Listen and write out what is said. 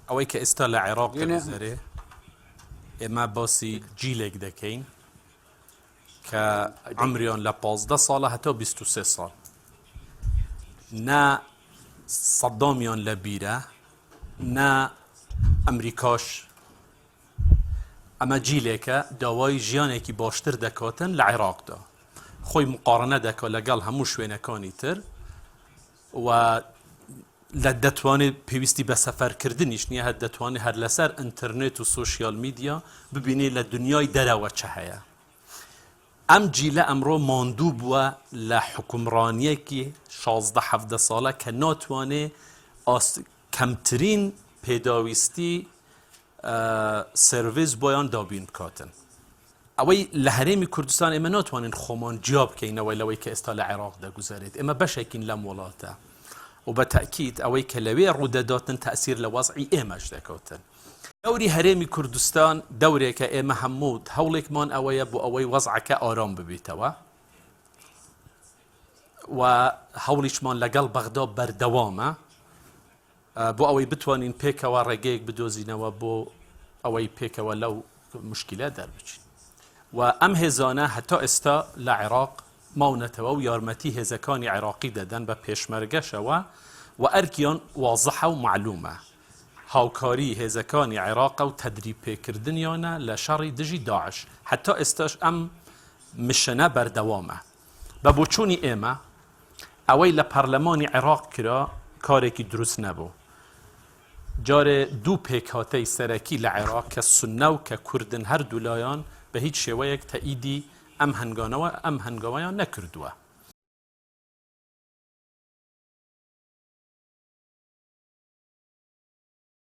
ئەوەی کە ئێستا لە عێراق دەگوزارێ ئێمە باسی جیلێک دەکەین کە عمریان لە 15 ساڵە هەتا 23 ساڵ نا سەدامیان لە بیرە نا ئەمریکاش ئەمە جیلێکە داوای ژیانێکی باشتر دەکاتن لە عێراقدا خۆی مقارنە دەکات لەگەڵ هەموو شوێنەکانی تر و لە دەتوانێت پێویستی بە سەفەرکردنیش نییە هەر دەتوانێت هەر لەسەر ئینتەرنێت و سۆشیال میدیا ببینێ لە دنیای دەرەوە چه هەیە ئەم جیلە ئەمڕۆ ماندوو بووە لە حکومڕانیەکی 16-17 ساڵە کە ناتوانێ کەمترین پێداویستی سرویس بۆیان دابین بکاتن ئەوەی لە هەرێمی کوردستان ئێمە ناتوانین خۆمان جیا بکەینەوەی لەوەی کە ئێستا لە عێراق دەگوزارێت ئێمە بەشێکین لەم وڵاتە و بە تەکید ئەوەی کە لەوێ ڕوودەداتن تەئسیر لە وەزعی ئێمەش دەکەوتن دەوری هەرێمی کوردستان دەورێکە ئێمە هەموو هەوڵێکمان ئەوەیە بۆ ئەوەی وەزعەکە ئارام ببێتەوە و هەوڵیشمان لەگەڵ بەغدا بەردەوامە بۆ ئەوەی بتوانین پێکەوە ڕێگەیەک بدۆزینەوە بۆ ئەوەی پێکەوە لەو مشکلە دەربچین و ئەم هێزانە هەتا ئێستا لە عێراق ماونەتەوە و یارمەتی هێزەکانی عێراقی دەدەن بە پێشمەرگەشەوە و ئەرکیان وازەحە و معلومە هاوکاری هێزەکانی عێراق و تەدریب پێکردنیانە لە شەڕی دژی داعش هەتا ئێستاش ئەم مشنە بەردەوامە بە بۆچوونی ئێمە ئەوەی لە پەرلەمانی عێراق کرا کارێکی دروست نەبوو جارێ دوو پێکهاتەی سەرەکی لە عێراق کە سوننە و کە کوردن هەردوو لایان بە هیچ شێوەیەک تەئیدی ئەم هەنگاوەیان نەکردووە